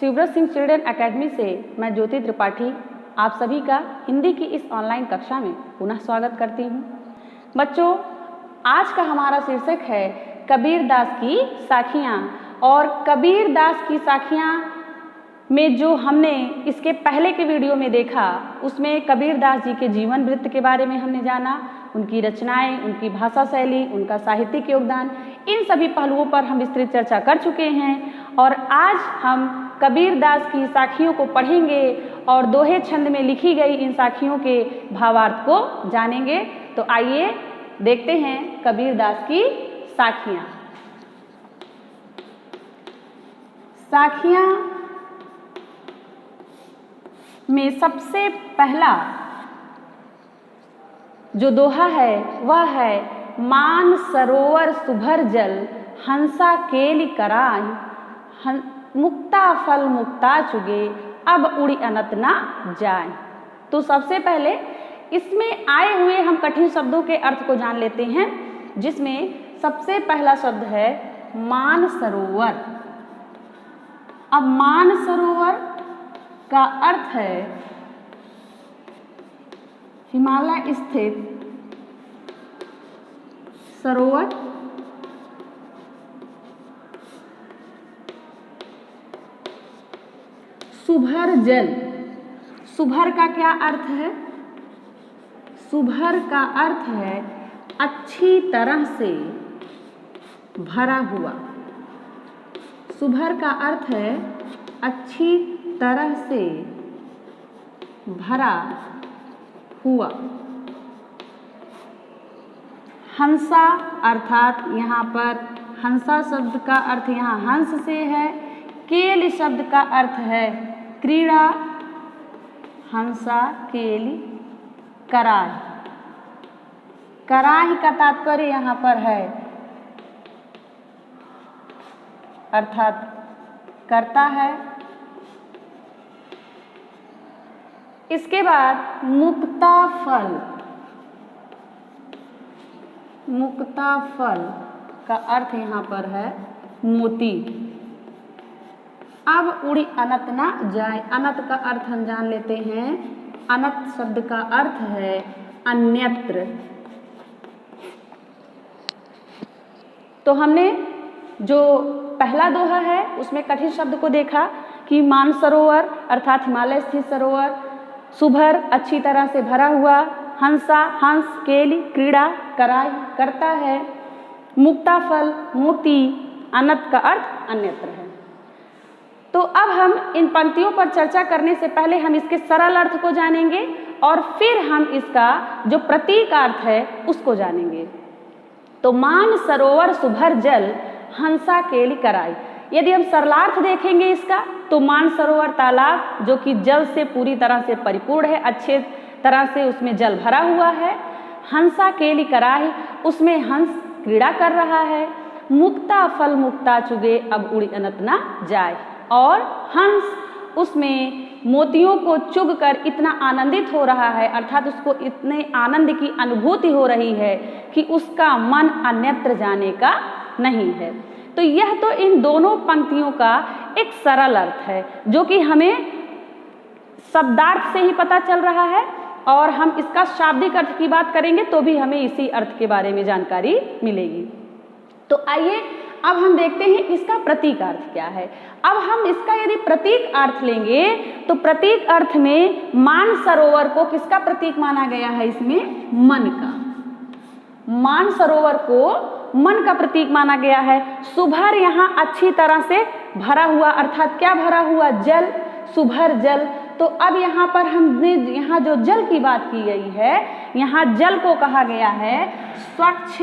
शिवव्रत Singh children academy से मैं ज्योति त्रिपाठी आप सभी का हिंदी की इस ऑनलाइन कक्षा में पुनः स्वागत करती हूँ। बच्चों, आज का हमारा शीर्षक है कबीर दास की साखियाँ। और कबीर दास की साखियाँ में जो हमने इसके पहले के वीडियो में देखा, उसमें कबीर दास जी के जीवन वृत्त के बारे में हमने जाना, उनकी रचनाएं, उनकी भाषा शैली, उनका साहित्यिक योगदान, इन सभी पहलुओं पर हम विस्तृत चर्चा कर चुके हैं। और आज हम कबीर दास की साखियों को पढ़ेंगे और दोहे छंद में लिखी गई इन साखियों के भावार्थ को जानेंगे। तो आइए देखते हैं कबीर दास की साखियाँ। साखियाँ में सबसे पहला जो दोहा है वह है मान सरोवर सुभर जल हंसा केली कराई, मुक्ता फल मुक्ता चुगे अब उड़ी अनत ना जाए। तो सबसे पहले इसमें आए हुए हम कठिन शब्दों के अर्थ को जान लेते हैं, जिसमें सबसे पहला शब्द है मान सरोवर। अब मान सरोवर का अर्थ है हिमालय स्थित सरोवर, सुभर जल। सुभर का क्या अर्थ है? सुभर का अर्थ है अच्छी तरह से भरा हुआ। सुभर का अर्थ है अच्छी तरह से भरा हुआ। हंसा अर्थात यहाँ पर हंसा शब्द का अर्थ यहाँ हंस से है। केल शब्द का अर्थ है क्रीड़ा। हंसा केली कराही। कराही का तात्पर्य यहाँ पर है अर्थात करता है। इसके बाद मुक्ता फल। मुक्ता फल का अर्थ यहाँ पर है मोती। अब उड़ी अनत ना जाए। अनत का अर्थ हम जान लेते हैं। अनत शब्द का अर्थ है अन्यत्र। तो हमने जो पहला दोहा है उसमें कठिन शब्द को देखा कि मानसरोवर अर्थात हिमालय स्थित सरोवर, सुभर अच्छी तरह से भरा हुआ, हंसा हंस केली क्रीड़ा कराई करता है, मुक्ता फल मोती, अनत का अर्थ अन्यत्र है। तो अब हम इन पंक्तियों पर चर्चा करने से पहले हम इसके सरल अर्थ को जानेंगे और फिर हम इसका जो प्रतीक अर्थ है उसको जानेंगे। तो मान सरोवर सुभर जल हंसा केली कराई। यदि हम सरलार्थ देखेंगे इसका तो मान सरोवर तालाब जो कि जल से पूरी तरह से परिपूर्ण है, अच्छे तरह से उसमें जल भरा हुआ है। हंसा केली कराही, उसमें हंस क्रीड़ा कर रहा है। मुक्ता फल मुक्ता चुगे अब उड़ी अनत ना जाए। और हंस उसमें मोतियों को चुग कर इतना आनंदित हो रहा है, अर्थात उसको इतने आनंद की अनुभूति हो रही है कि उसका मन अन्यत्र जाने का नहीं है। तो यह तो इन दोनों पंक्तियों का एक सरल अर्थ है जो कि हमें शब्दार्थ से ही पता चल रहा है, और हम इसका शाब्दिक अर्थ की बात करेंगे तो भी हमें इसी अर्थ के बारे में जानकारी मिलेगी। तो आइए अब हम देखते हैं इसका प्रतीक अर्थ क्या है। अब हम इसका यदि प्रतीक अर्थ लेंगे तो प्रतीक अर्थ में मान सरोवर को किसका प्रतीक माना गया है? इसमें मन का। मान सरोवर को मन का प्रतीक माना गया है। सुभर यहाँ अच्छी तरह से भरा हुआ, अर्थात क्या भरा हुआ? जल, सुभर जल। तो अब यहाँ पर हमने यहाँ जो जल की बात की गई है, यहाँ जल को कहा गया है स्वच्छ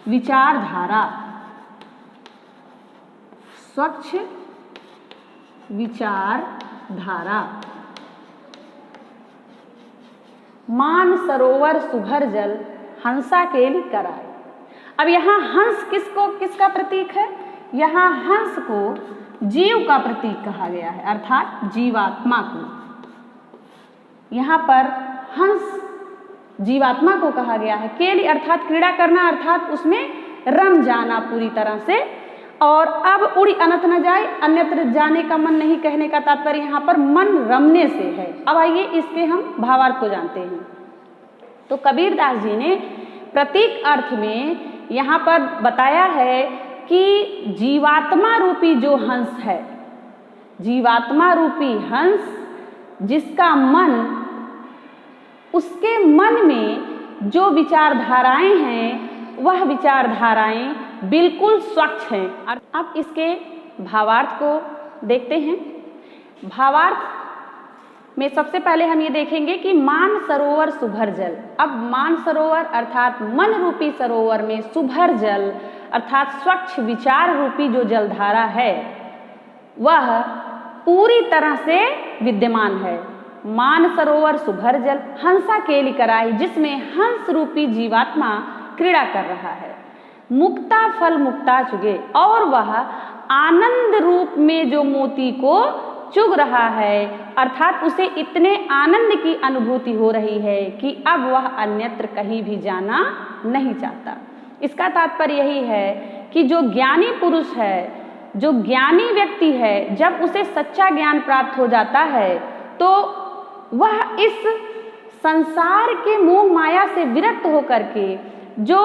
विचारधारा। स्वच्छ विचारधारा। मान सरोवर सुभर जल हंसा केली कराई। अब यहाँ हंस किसका प्रतीक है? यहाँ हंस को जीव का प्रतीक कहा गया है, अर्थात जीवात्मा को। यहाँ पर हंस जीवात्मा को कहा गया है। केली अर्थात क्रीड़ा करना, अर्थात उसमें रम जाना पूरी तरह से। और अब उड़ी अनंत न जाए, अन्यत्र जाने का मन नहीं, कहने का तात्पर्य यहाँ पर मन रमने से है। अब आइए इसके हम भावार्थ को जानते हैं। तो कबीरदास जी ने प्रतीक अर्थ में यहाँ पर बताया है कि जीवात्मा रूपी जो हंस है, जीवात्मा रूपी हंस जिसका मन, उसके मन में जो विचारधाराएं हैं वह विचारधाराएं बिल्कुल स्वच्छ हैं। अब इसके भावार्थ को देखते हैं। भावार्थ में सबसे पहले हम ये देखेंगे कि मान सरोवर सुभर जल। अब मान सरोवर अर्थात मन रूपी सरोवर में सुभर जल अर्थात स्वच्छ विचार रूपी जो जलधारा है वह पूरी तरह से विद्यमान है। मान सरोवर सुभर जल, हंसा केली कराई, जिसमें हंस रूपी जीवात्मा क्रीड़ा कर रहा है। मुक्ता फल मुक्ता चुगे, और वह आनंद रूप में जो मोती को चुग रहा है, अर्थात उसे इतने आनंद की अनुभूति हो रही है कि अब वह अन्यत्र कहीं भी जाना नहीं चाहता। इसका तात्पर्य यही है कि जो ज्ञानी पुरुष है, जो ज्ञानी व्यक्ति है, जब उसे सच्चा ज्ञान प्राप्त हो जाता है तो वह इस संसार के मोह माया से विरक्त होकर के जो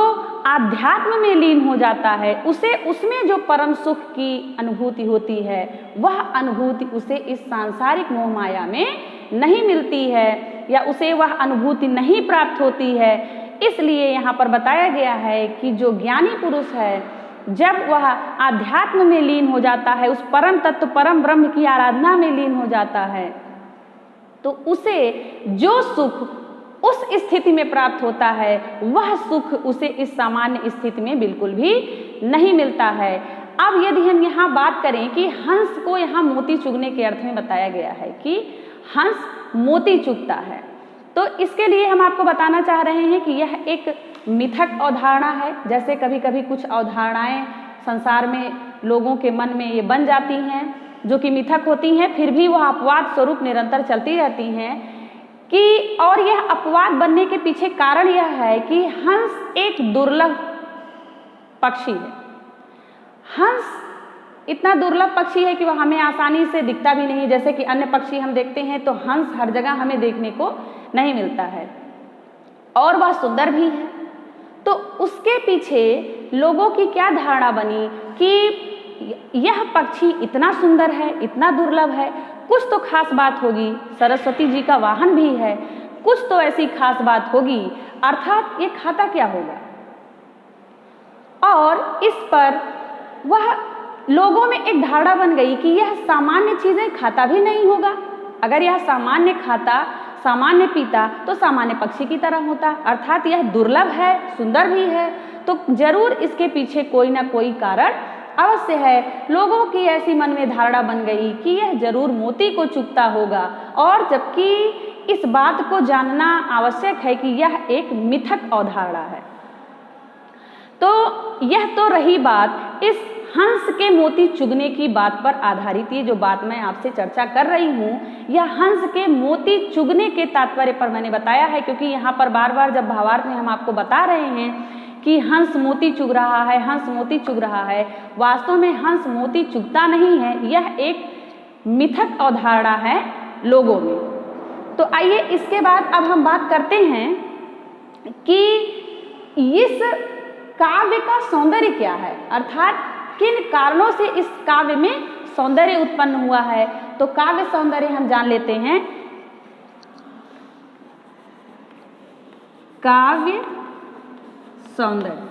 आध्यात्म में लीन हो जाता है, उसे उसमें जो परम सुख की अनुभूति होती है वह अनुभूति उसे इस सांसारिक मोह माया में नहीं मिलती है या उसे वह अनुभूति नहीं प्राप्त होती है। इसलिए यहाँ पर बताया गया है कि जो ज्ञानी पुरुष है, जब वह आध्यात्म में लीन हो जाता है, उस परम तत्व परम ब्रह्म की आराधना में लीन हो जाता है, तो उसे जो सुख उस स्थिति में प्राप्त होता है वह सुख उसे इस सामान्य स्थिति में बिल्कुल भी नहीं मिलता है। अब यदि हम यहाँ बात करें कि हंस को यहाँ मोती चुगने के अर्थ में बताया गया है कि हंस मोती चुगता है, तो इसके लिए हम आपको बताना चाह रहे हैं कि यह एक मिथक अवधारणा है। जैसे कभी कभी कुछ अवधारणाएं संसार में लोगों के मन में ये बन जाती हैं जो कि मिथक होती हैं, फिर भी वह अपवाद स्वरूप निरंतर चलती रहती हैं कि, और यह अपवाद बनने के पीछे कारण यह है कि हंस एक दुर्लभ पक्षी है। हंस इतना दुर्लभ पक्षी है कि वह हमें आसानी से दिखता भी नहीं। जैसे कि अन्य पक्षी हम देखते हैं तो हंस हर जगह हमें देखने को नहीं मिलता है और वह सुंदर भी है। तो उसके पीछे लोगों की क्या धारणा बनी कि यह पक्षी इतना सुंदर है, इतना दुर्लभ है, कुछ तो खास बात होगी, सरस्वती जी का वाहन भी है, कुछ तो ऐसी खास बात होगी, अर्थात ये खाता क्या होगा। और इस पर वह लोगों में एक धारणा बन गई कि यह सामान्य चीजें खाता भी नहीं होगा। अगर यह सामान्य खाता, सामान्य पीता तो सामान्य पक्षी की तरह होता, अर्थात यह दुर्लभ है, सुंदर भी है, तो जरूर इसके पीछे कोई ना कोई कारण अवश्य है। लोगों की ऐसी मन में धारणा बन गई कि यह जरूर मोती को चुगता होगा, और जबकि इस बात को जानना आवश्यक है कि यह एक मिथक अवधारणा है। तो यह तो रही बात इस हंस के मोती चुगने की बात पर आधारित। ये जो बात मैं आपसे चर्चा कर रही हूँ यह हंस के मोती चुगने के तात्पर्य पर मैंने बताया है, क्योंकि यहाँ पर बार बार जब भावार्थ में हम आपको बता रहे हैं कि हंस मोती चुग रहा है, हंस मोती चुग रहा है, वास्तव में हंस मोती चुगता नहीं है, यह एक मिथक अवधारणा है लोगों में। तो आइए इसके बाद अब हम बात करते हैं कि इस काव्य का सौंदर्य क्या है, अर्थात किन कारणों से इस काव्य में सौंदर्य उत्पन्न हुआ है। तो काव्य सौंदर्य हम जान लेते हैं। काव्य सौंदर्य,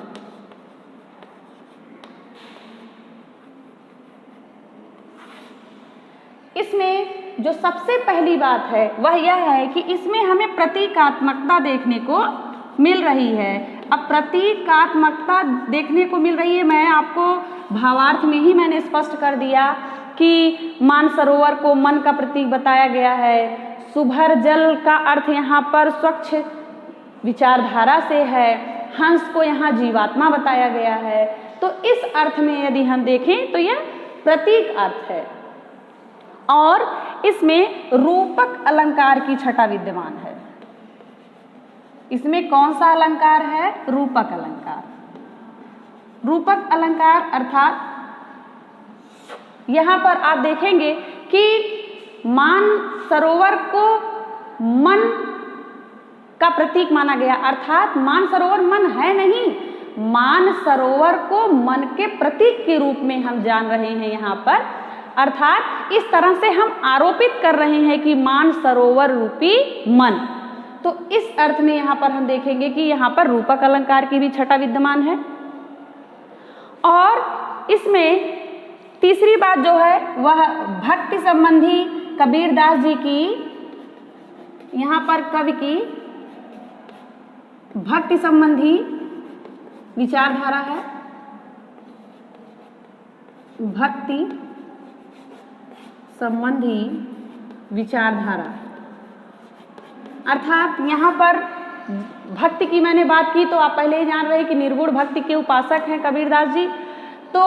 इसमें जो सबसे पहली बात है वह यह है कि इसमें हमें प्रतीकात्मकता देखने को मिल रही है। अब प्रतीकात्मकता देखने को मिल रही है, मैं आपको भावार्थ में ही मैंने स्पष्ट कर दिया कि मानसरोवर को मन का प्रतीक बताया गया है, सुभर जल का अर्थ यहाँ पर स्वच्छ विचारधारा से है, हंस को यहाँ जीवात्मा बताया गया है। तो इस अर्थ में यदि हम देखें तो यह प्रतीक अर्थ है, और इसमें रूपक अलंकार की छटा विद्यमान है। इसमें कौन सा अलंकार है? रूपक अलंकार। रूपक अलंकार अर्थात यहाँ पर आप देखेंगे कि मान सरोवर को मन का प्रतीक माना गया, अर्थात मान सरोवर मन है नहीं, मान सरोवर को मन के प्रतीक के रूप में हम जान रहे हैं यहाँ पर। अर्थात इस तरह से हम आरोपित कर रहे हैं कि मान सरोवर रूपी मन। तो इस अर्थ में यहाँ पर हम देखेंगे कि यहाँ पर रूपक अलंकार की भी छटा विद्यमान है। और इसमें तीसरी बात जो है वह भक्ति संबंधी कबीरदास जी की, यहाँ पर कवि की भक्ति संबंधी विचारधारा है। भक्ति संबंधी विचारधारा, अर्थात यहाँ पर भक्ति की मैंने बात की तो आप पहले ही जान रहे हैं कि निर्गुण भक्ति के उपासक हैं कबीरदास जी। तो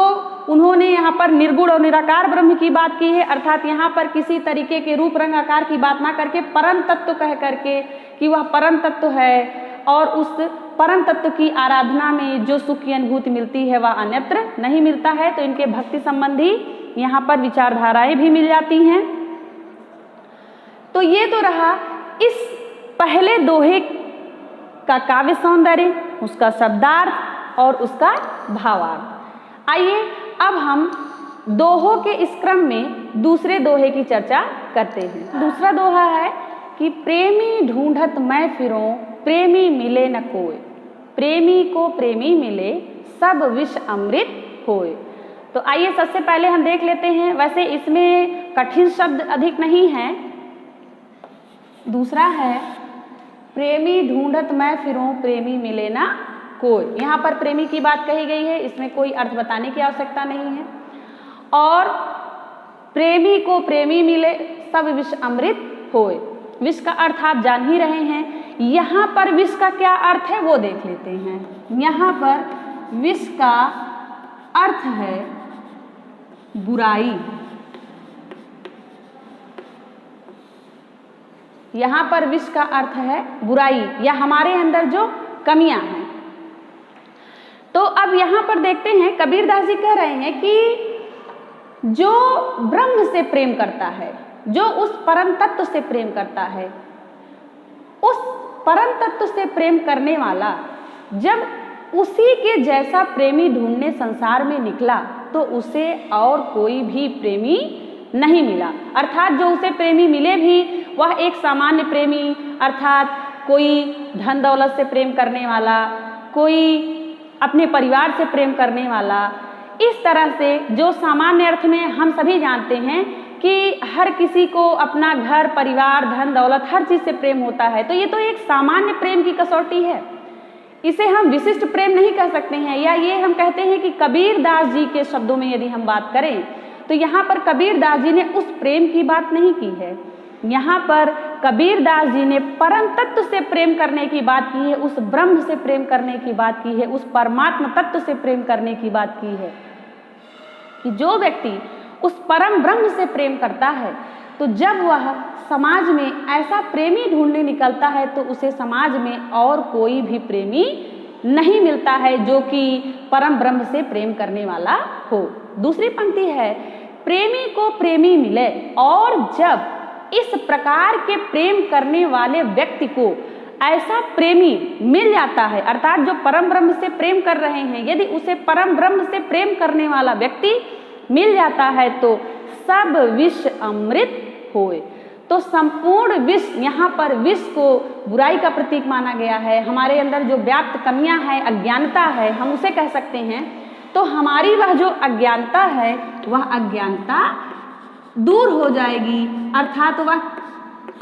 उन्होंने यहाँ पर निर्गुण और निराकार ब्रह्म की बात की है, अर्थात यहाँ पर किसी तरीके के रूप रंग आकार की बात ना करके परम तत्व कह करके कि वह परम तत्व है और उस परम तत्व की आराधना में जो सुख की अनुभूति मिलती है वह अन्यत्र नहीं मिलता है। तो इनके भक्ति संबंधी यहाँ पर विचारधाराएं भी मिल जाती हैं। तो ये तो रहा इस पहले दोहे का काव्य सौंदर्य, उसका शब्दार्थ और उसका भावार्थ। आइए अब हम दोहों के इस क्रम में दूसरे दोहे की चर्चा करते हैं। दूसरा दोहा है कि प्रेमी ढूंढत मैं फिरूं प्रेमी मिले न कोय, प्रेमी को प्रेमी मिले सब विष अमृत होए। तो आइए सबसे पहले हम देख लेते हैं, वैसे इसमें कठिन शब्द अधिक नहीं है। दूसरा है प्रेमी ढूंढत मैं फिरूं प्रेमी मिले ना कोई, यहाँ पर प्रेमी की बात कही गई है, इसमें कोई अर्थ बताने की आवश्यकता नहीं है। और प्रेमी को प्रेमी मिले सब विष अमृत होए, विष का अर्थ आप जान ही रहे हैं। यहाँ पर विष का क्या अर्थ है वो देख लेते हैं। यहाँ पर विष का अर्थ है बुराई, यहाँ पर विष का अर्थ है बुराई या हमारे अंदर जो कमियां हैं। तो अब यहाँ पर देखते हैं कबीरदास जी कह रहे हैं कि जो ब्रह्म से प्रेम करता है, जो उस परम तत्व से प्रेम करता है, उस परम तत्व से प्रेम करने वाला जब उसी के जैसा प्रेमी ढूंढने संसार में निकला तो उसे और कोई भी प्रेमी नहीं मिला। अर्थात जो उसे प्रेमी मिले भी वह एक सामान्य प्रेमी, अर्थात कोई धन दौलत से प्रेम करने वाला, कोई अपने परिवार से प्रेम करने वाला, इस तरह से जो सामान्य अर्थ में हम सभी जानते हैं कि हर किसी को अपना घर परिवार धन दौलत हर चीज से प्रेम होता है। तो ये तो एक सामान्य प्रेम की कसौटी है, इसे हम विशिष्ट प्रेम नहीं कह सकते हैं। या ये हम कहते हैं कि कबीरदास जी के शब्दों में यदि हम बात करें तो यहाँ पर कबीरदास जी ने उस प्रेम की बात नहीं की है, यहाँ पर कबीरदास जी ने परम तत्व से प्रेम करने की बात की है, उस ब्रह्म से प्रेम करने की बात की है, उस परमात्मा तत्व से प्रेम करने की बात की है कि जो व्यक्ति उस परम ब्रह्म से प्रेम करता है तो जब वह समाज में ऐसा प्रेमी ढूंढने निकलता है तो उसे समाज में और कोई भी प्रेमी नहीं मिलता है जो कि परम ब्रह्म से प्रेम करने वाला हो। दूसरी पंक्ति है प्रेमी को प्रेमी मिले, और जब इस प्रकार के प्रेम करने वाले व्यक्ति को ऐसा प्रेमी मिल जाता है, अर्थात जो परम ब्रह्म से प्रेम कर रहे हैं, यदि उसे परम ब्रह्म से प्रेम करने वाला व्यक्ति मिल जाता है तो सब विष अमृत होए। तो संपूर्ण विष, यहाँ पर विष को बुराई का प्रतीक माना गया है। हमारे अंदर जो व्याप्त कमियां हैं, अज्ञानता है, हम उसे कह सकते हैं। तो हमारी वह जो अज्ञानता है वह अज्ञानता दूर हो जाएगी, अर्थात वह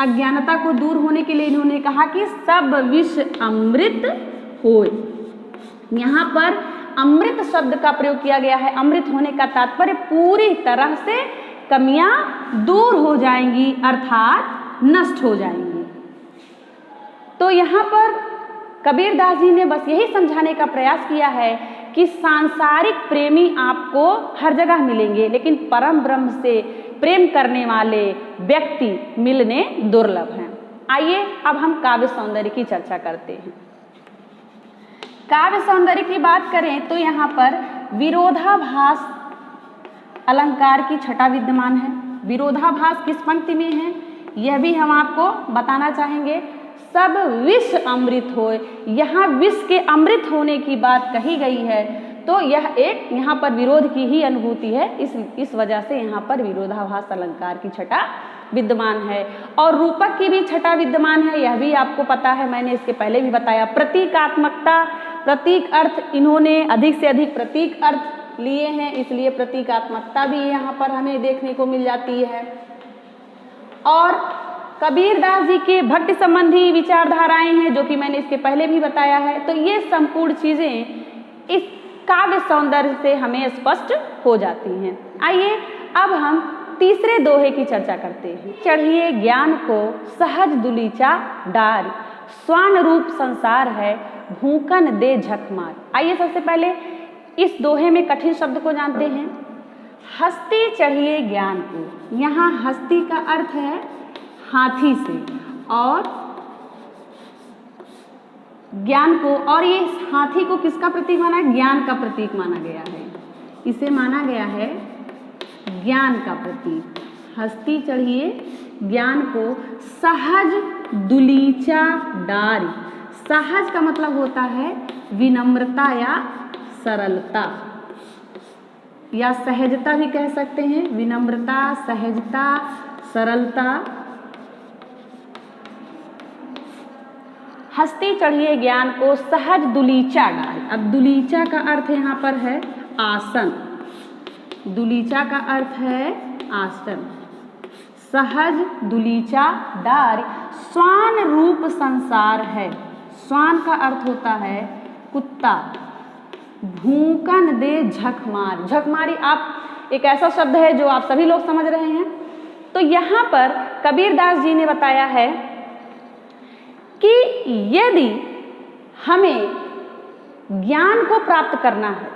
अज्ञानता को दूर होने के लिए इन्होंने कहा कि सब विष अमृत होए। यहाँ पर अमृत शब्द का प्रयोग किया गया है। अमृत होने का तात्पर्य पूरी तरह से कमियां दूर हो जाएंगी, अर्थात नष्ट हो जाएंगी। तो यहाँ पर कबीरदास जी ने बस यही समझाने का प्रयास किया है कि सांसारिक प्रेमी आपको हर जगह मिलेंगे, लेकिन परम ब्रह्म से प्रेम करने वाले व्यक्ति मिलने दुर्लभ हैं। आइए अब हम काव्य सौंदर्य की चर्चा करते हैं। काव्य सौंदर्य की बात करें तो यहाँ पर विरोधाभास अलंकार की छटा विद्यमान है। विरोधाभास किस पंक्ति में है यह भी हम आपको बताना चाहेंगे। सब विष अमृत होए, यहाँ विष के अमृत होने की बात कही गई है, तो यह एक यहाँ पर विरोध की ही अनुभूति है। इस वजह से यहाँ पर विरोधाभास अलंकार की छटा विद्यमान है। और रूपक की भी छटा विद्यमान है, यह भी आपको पता है, मैंने इसके पहले भी बताया। प्रतीकात्मकता, प्रतीक अर्थ, इन्होंने अधिक से अधिक प्रतीक अर्थ लिए हैं, इसलिए प्रतीकात्मकता भी यहाँ पर हमें देखने को मिल जाती है। और कबीरदास जी के भक्ति संबंधी विचारधाराएं हैं, जो कि मैंने इसके पहले भी बताया है। तो ये संपूर्ण चीजें इस काव्य सौंदर्य से हमें स्पष्ट हो जाती हैं। आइए अब हम तीसरे दोहे की चर्चा करते हैं। चढ़िए ज्ञान को सहज दुलीचा डार, स्वान रूप संसार है भूकन दे झकमार। आइए सबसे पहले इस दोहे में कठिन शब्द को जानते हैं। हस्ती चढ़िए ज्ञान को, यहाँ हस्ती का अर्थ है हाथी से, और ज्ञान को, और ये हाथी को किसका प्रतीक माना है? ज्ञान का प्रतीक माना गया है। इसे माना गया है ज्ञान का प्रतीक। हस्ती चढ़िए ज्ञान को सहज दुलीचा डारी। सहज का मतलब होता है विनम्रता या सरलता, या सहजता भी कह सकते हैं। विनम्रता, सहजता, सरलता। हस्ती चढ़िए ज्ञान को सहज दुलीचा डारी। अब दुलीचा का अर्थ यहाँ पर है आसन, दुलीचा का अर्थ है आसन। सहज दुलीचा डारी, स्वान रूप संसार है। स्वान का अर्थ होता है कुत्ता। भूकन दे झकमार, झकमारी आप एक ऐसा शब्द है जो आप सभी लोग समझ रहे हैं। तो यहाँ पर कबीरदास जी ने बताया है कि यदि हमें ज्ञान को प्राप्त करना है,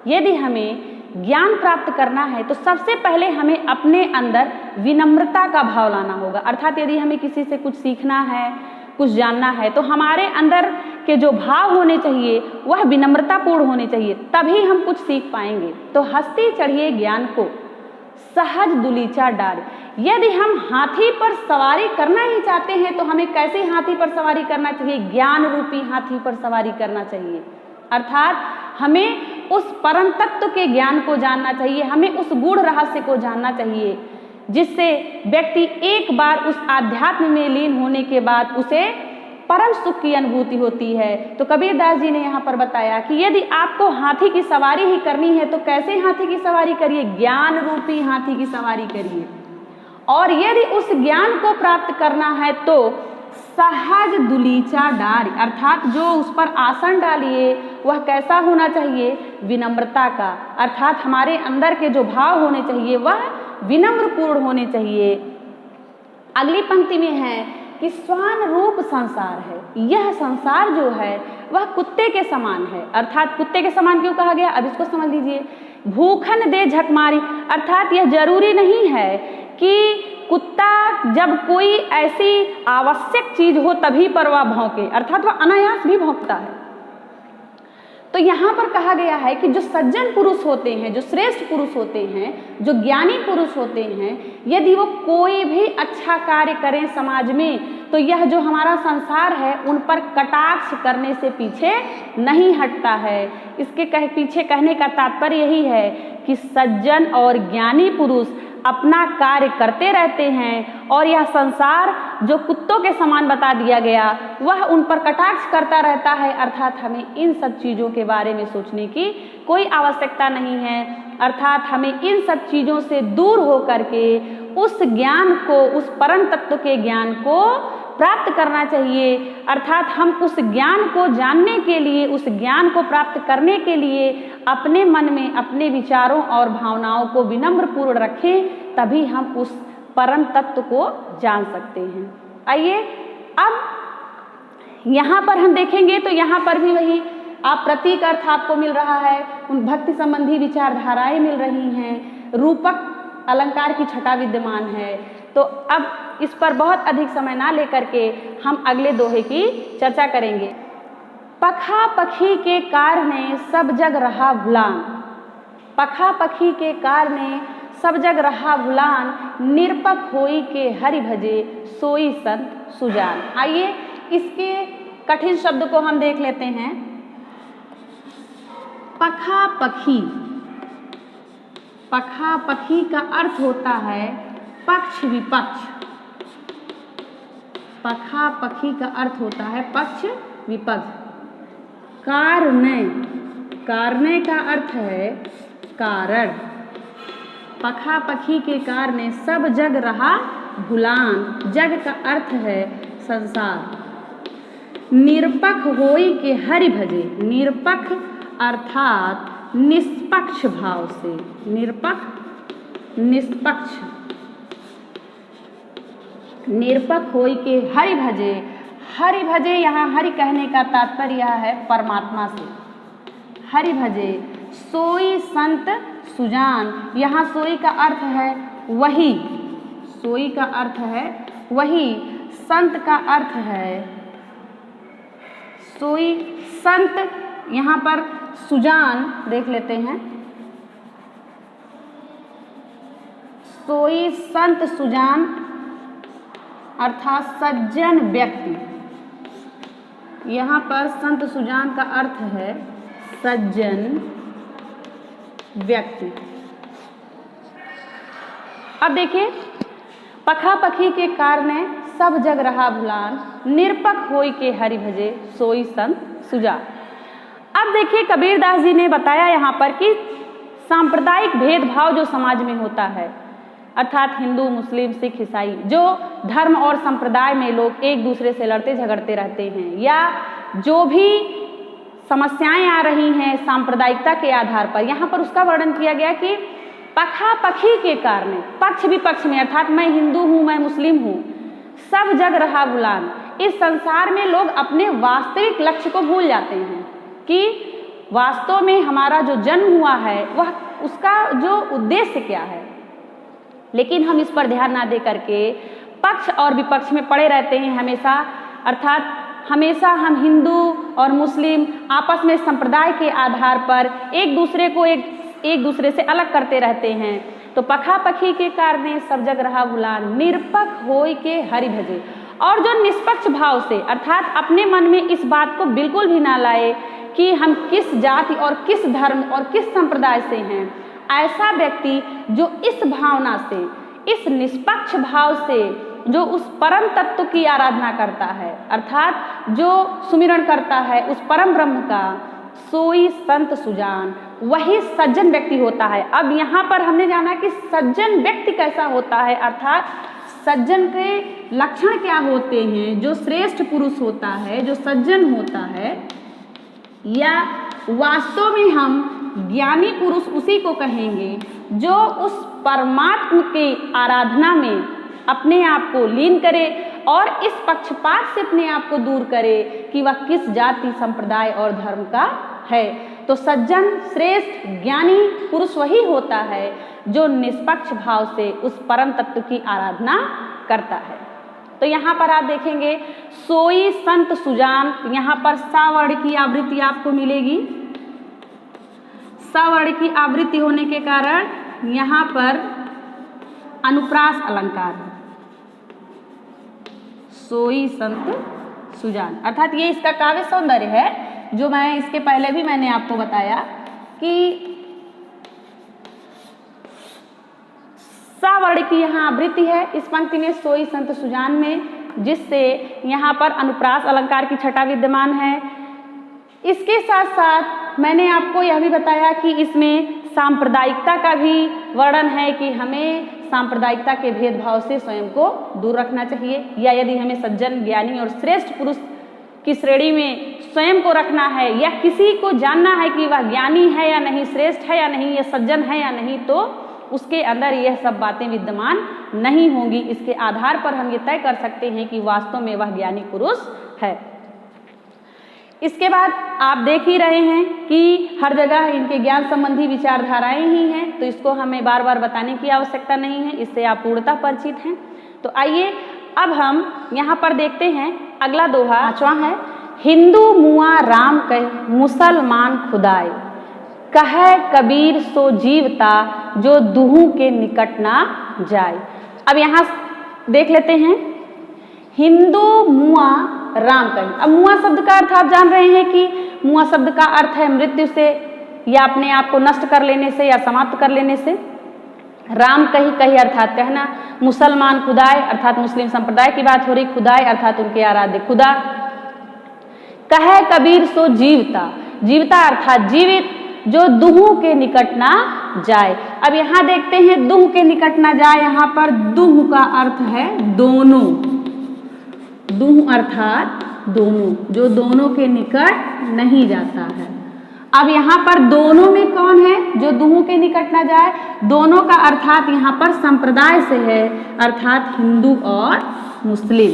यदि हमें ज्ञान प्राप्त करना है, तो सबसे पहले हमें अपने अंदर विनम्रता का भाव लाना होगा। अर्थात यदि हमें किसी से कुछ सीखना है, कुछ जानना है, तो हमारे अंदर के जो भाव होने चाहिए वह विनम्रतापूर्ण होने चाहिए, तभी हम कुछ सीख पाएंगे। तो हस्ती चढ़िए ज्ञान को सहज दुलीचा डार। यदि हम हाथी पर सवारी करना ही चाहते हैं, तो हमें कैसे हाथी पर सवारी करना चाहिए? ज्ञान रूपी हाथी पर सवारी करना चाहिए। अर्थात हमें उस परम तत्व के ज्ञान को जानना चाहिए, हमें उस गूढ़ रहस्य को जानना चाहिए, जिससे व्यक्ति एक बार उस आध्यात्म में लीन होने के बाद उसे परम सुख की अनुभूति होती है। तो कबीरदास जी ने यहाँ पर बताया कि यदि आपको हाथी की सवारी ही करनी है, तो कैसे हाथी की सवारी करिए? ज्ञान रूपी हाथी की सवारी करिए। और यदि उस ज्ञान को प्राप्त करना है, तो सहज दुलीचा डारी, अर्थात जो उस पर आसन डालिए वह कैसा होना चाहिए? विनम्रता का। अर्थात हमारे अंदर के जो भाव होने चाहिए वह विनम्रपूर्ण होने चाहिए। अगली पंक्ति में है कि स्वान रूप संसार है। यह संसार जो है वह कुत्ते के समान है। अर्थात कुत्ते के समान क्यों कहा गया? अब इसको समझ लीजिए। भूखन दे झकमारी, अर्थात यह जरूरी नहीं है कि कुत्ता जब कोई ऐसी आवश्यक चीज हो तभी पर वह भौंके, अर्थात वह अनायास भी भौंकता है। तो यहाँ पर कहा गया है कि जो सज्जन पुरुष होते हैं, जो श्रेष्ठ पुरुष होते हैं, जो ज्ञानी पुरुष होते हैं, यदि वो कोई भी अच्छा कार्य करें समाज में, तो यह जो हमारा संसार है उन पर कटाक्ष करने से पीछे नहीं हटता है। इसके पीछे कहने का तात्पर्य यही है कि सज्जन और ज्ञानी पुरुष अपना कार्य करते रहते हैं, और यह संसार जो कुत्तों के समान बता दिया गया वह उन पर कटाक्ष करता रहता है। अर्थात हमें इन सब चीज़ों के बारे में सोचने की कोई आवश्यकता नहीं है। अर्थात हमें इन सब चीज़ों से दूर हो करके उस ज्ञान को, उस परम तत्व के ज्ञान को प्राप्त करना चाहिए। अर्थात हम उस ज्ञान को जानने के लिए, उस ज्ञान को प्राप्त करने के लिए अपने मन में अपने विचारों और भावनाओं को विनम्रपूर्ण रखें, तभी हम उस परम तत्व को जान सकते हैं। आइए अब यहाँ पर हम देखेंगे तो यहाँ पर भी वही आप प्रतीक अर्थ आपको मिल रहा है, उन भक्ति संबंधी विचारधाराएं मिल रही हैं, रूपक अलंकार की छटा विद्यमान है। तो अब इस पर बहुत अधिक समय ना लेकर के हम अगले दोहे की चर्चा करेंगे। पखा पखी के कारणे सब जग रहा भुलान। पखा पखी के कारणे सब जग रहा भुलान, निरपक होई के हरि भजे, सोई संत सुजान। आइए इसके कठिन शब्द को हम देख लेते हैं। पखा पखी, पखा पखी का अर्थ होता है पक्ष विपक्ष। पखा पखी का अर्थ होता है पक्ष विपक्ष। कारणे, कारणे का अर्थ है कारण। पखा पखी के कारणे सब जग रहा भुलान, जग का अर्थ है संसार। निरपक होई के हरि भजे, निरपक अर्थात निष्पक्ष भाव से, निरपक निष्पक्ष, निरपक होई के हरि भजे। हरि भजे, यहाँ हरि कहने का तात्पर्य यह है परमात्मा से। हरि भजे सोई संत सुजान, यहाँ सोई का अर्थ है वही, सोई का अर्थ है वही, संत का अर्थ है सोई संत। यहाँ पर सुजान देख लेते हैं, सोई संत सुजान अर्थात सज्जन व्यक्ति। यहाँ पर संत सुजान का अर्थ है सज्जन व्यक्ति। अब देखिए, पखा पखी के कारणे सब जग रहा भुलान, निरपक होई के हरि भजे, सोई संत सुजान। अब देखिए कबीरदास जी ने बताया यहाँ पर कि सांप्रदायिक भेदभाव जो समाज में होता है, अर्थात हिंदू मुस्लिम सिख ईसाई, जो धर्म और संप्रदाय में लोग एक दूसरे से लड़ते झगड़ते रहते हैं, या जो भी समस्याएं आ रही हैं सांप्रदायिकता के आधार पर, यहाँ पर उसका वर्णन किया गया कि पखा पखी के कारण, पक्ष विपक्ष में, अर्थात मैं हिंदू हूँ मैं मुस्लिम हूँ, सब जग रहा भुलान। इस संसार में लोग अपने वास्तविक लक्ष्य को भूल जाते हैं कि वास्तव में हमारा जो जन्म हुआ है वह उसका जो उद्देश्य क्या है, लेकिन हम इस पर ध्यान ना दे करके पक्ष और विपक्ष में पड़े रहते हैं हमेशा। अर्थात हमेशा हम हिंदू और मुस्लिम आपस में संप्रदाय के आधार पर एक दूसरे को एक दूसरे से अलग करते रहते हैं। तो पखा पखी के कारण सब जग रहा भुलान, निरपक होई के हरि भजे। और जो निष्पक्ष भाव से, अर्थात अपने मन में इस बात को बिल्कुल भी ना लाए कि हम किस जाति और किस धर्म और किस संप्रदाय से हैं, ऐसा व्यक्ति जो इस भावना से, इस निष्पक्ष भाव से जो उस परम तत्व की आराधना करता है, अर्थात जो सुमिरन करता है उस परम ब्रह्म का, सोई संत सुजान, वही सज्जन व्यक्ति होता है। अब यहाँ पर हमने जाना कि सज्जन व्यक्ति कैसा होता है, अर्थात सज्जन के लक्षण क्या होते हैं। जो श्रेष्ठ पुरुष होता है, जो सज्जन होता है, या वास्तव में हम ज्ञानी पुरुष उसी को कहेंगे जो उस परमात्मा के आराधना में अपने आप को लीन करे और इस पक्षपात से अपने आप को दूर करे कि वह किस जाति संप्रदाय और धर्म का है। तो सज्जन श्रेष्ठ ज्ञानी पुरुष वही होता है जो निष्पक्ष भाव से उस परम तत्व की आराधना करता है। तो यहाँ पर आप देखेंगे सोई संत सुजान, यहाँ पर सावर्ण की आवृत्ति आपको मिलेगी। सावर्ण की आवृत्ति होने के कारण यहाँ पर अनुप्रास अलंकार है, सोई संत सुजान, अर्थात ये इसका काव्य सौंदर्य है जो मैं इसके पहले भी मैंने आपको बताया कि सावर्ण की यहाँ आवृत्ति है इस पंक्ति में सोई संत सुजान में, जिससे यहाँ पर अनुप्रास अलंकार की छटा विद्यमान है। इसके साथ साथ मैंने आपको यह भी बताया कि इसमें सांप्रदायिकता का भी वर्णन है कि हमें सांप्रदायिकता के भेदभाव से स्वयं को दूर रखना चाहिए, या यदि हमें सज्जन ज्ञानी और श्रेष्ठ पुरुष की श्रेणी में स्वयं को रखना है, या किसी को जानना है कि वह ज्ञानी है या नहीं, श्रेष्ठ है या नहीं, या सज्जन है या नहीं, तो उसके अंदर यह सब बातें विद्यमान नहीं होंगी। इसके आधार पर हम ये तय कर सकते हैं कि वास्तव में वह ज्ञानी पुरुष है। इसके बाद आप देख ही रहे हैं कि हर जगह इनके ज्ञान संबंधी विचारधाराएं ही हैं, तो इसको हमें बार बार बताने की आवश्यकता नहीं है, इससे आप पूर्णतः परिचित हैं। तो आइए अब हम यहाँ पर देखते हैं अगला दोहा, पांचवा है। हिंदू मुआ राम कह मुसलमान खुदाए, कहे कबीर सो जीवता, जो दुहू के निकट ना जाए। अब यहाँ देख लेते हैं, हिंदू मुआ राम कही। अब मुआ शब्द का अर्थ आप जान रहे हैं कि मुआ शब्द का अर्थ है मृत्यु से या अपने आप को नष्ट कर लेने से या समाप्त कर लेने से। राम कही, कही अर्थात कहना। मुसलमान खुदाए अर्थात मुस्लिम संप्रदाय की बात हो रही, खुदाए अर्थात उनके आराध्य खुदा। कहे कबीर सो जीवता, जीवता अर्थात जीवित, जो दुहू के निकट ना जाए। अब यहाँ देखते हैं दुह के निकट ना जाए, यहाँ पर दुह का अर्थ है दोनों, दुह अर्थात दोनों, जो दोनों के निकट नहीं जाता है। अब यहाँ पर दोनों में कौन है जो दुहू के निकट ना जाए? दोनों का अर्थात यहाँ पर संप्रदाय से है, अर्थात हिंदू और मुस्लिम।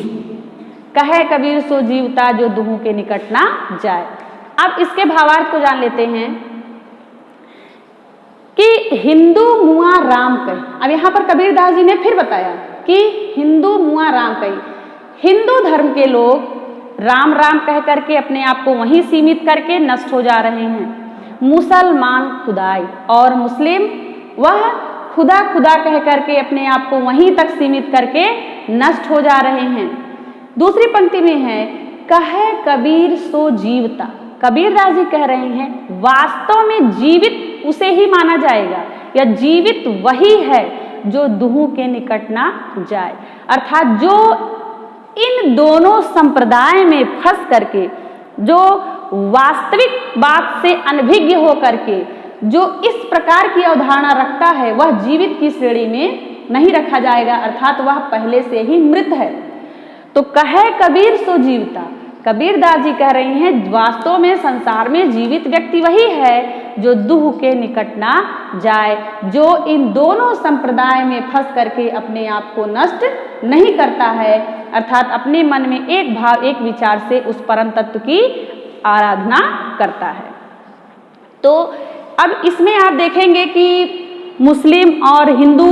कहे कबीर सो जीवता, जो दुहू के निकट ना जाए। अब इसके भावार्थ को जान लेते हैं कि हिंदू मुआ राम कही। अब यहाँ पर कबीरदास जी ने फिर बताया कि हिंदू मुआ राम कही। हिंदू धर्म के लोग राम राम कह करके अपने आप को वहीं सीमित करके नष्ट हो जा रहे हैं। मुसलमान खुदाई और मुस्लिम वह खुदा खुदा कह करके अपने आप को वहीं तक सीमित करके नष्ट हो जा रहे हैं। दूसरी पंक्ति में है कहे कबीर सो जीवता। कबीरदास जी कह रहे हैं वास्तव में जीवित उसे ही माना जाएगा या जीवित वही है जो दुहू के निकट ना जाए, अर्थात जो इन दोनों संप्रदाय में फंस करके, जो वास्तविक बात से अनभिज्ञ हो करके जो इस प्रकार की अवधारणा रखता है वह जीवित की श्रेणी में नहीं रखा जाएगा, अर्थात वह पहले से ही मृत है। तो कहे कबीर सो जीवता, कबीरदास जी कह रहे हैं वास्तव में संसार में जीवित व्यक्ति वही है जो दुह के निकट ना जाए, जो इन दोनों संप्रदाय में फंस करके अपने आप को नष्ट नहीं करता है, अर्थात अपने मन में एक भाव एक विचार से उस परम तत्व की आराधना करता है। तो अब इसमें आप देखेंगे कि मुस्लिम और हिंदू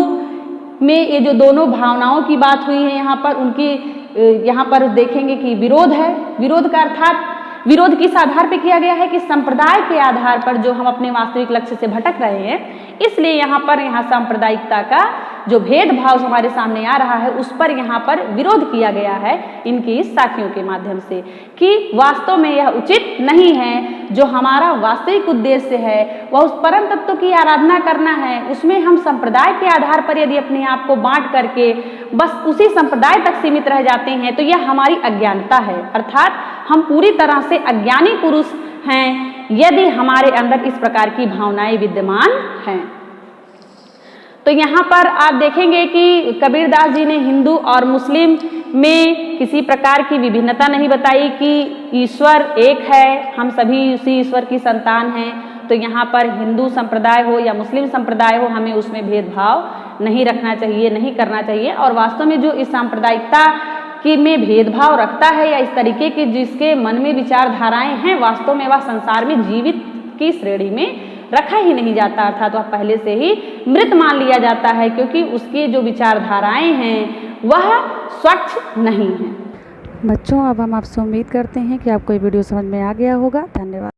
में ये जो दोनों भावनाओं की बात हुई है यहाँ पर, उनकी यहाँ पर देखेंगे कि विरोध है। विरोध का अर्थात विरोध किस आधार पर किया गया है कि संप्रदाय के आधार पर जो हम अपने वास्तविक लक्ष्य से भटक रहे हैं, इसलिए यहाँ पर सांप्रदायिकता का जो भेदभाव हमारे सामने आ रहा है उस पर यहाँ पर विरोध किया गया है इनकी इस साखियों के माध्यम से कि वास्तव में यह उचित नहीं है। जो हमारा वास्तविक उद्देश्य है वह उस परम तत्व की आराधना करना है, उसमें हम संप्रदाय के आधार पर यदि अपने आप को बांट करके बस उसी संप्रदाय तक सीमित रह जाते हैं तो यह हमारी अज्ञानता है, अर्थात हम पूरी तरह से अज्ञानी पुरुष हैं यदि हमारे अंदर इस प्रकार की भावनाएं विद्यमान हैं। तो यहाँ पर आप देखेंगे कि कबीरदास जी ने हिंदू और मुस्लिम में किसी प्रकार की विभिन्नता नहीं बताई कि ईश्वर एक है, हम सभी उसी ईश्वर की संतान हैं। तो यहाँ पर हिंदू संप्रदाय हो या मुस्लिम संप्रदाय हो, हमें उसमें भेदभाव नहीं रखना चाहिए, नहीं करना चाहिए। और वास्तव में जो इस सांप्रदायिकता कि में भेदभाव रखता है या इस तरीके की जिसके मन में विचारधाराएं हैं, वास्तव में वह संसार में जीवित की श्रेणी में रखा ही नहीं जाता, अर्थात वह पहले से ही मृत मान लिया जाता है, क्योंकि उसकी जो विचारधाराएं हैं वह स्वच्छ नहीं है। बच्चों, अब हम आपसे उम्मीद करते हैं कि आपको ये वीडियो समझ में आ गया होगा। धन्यवाद।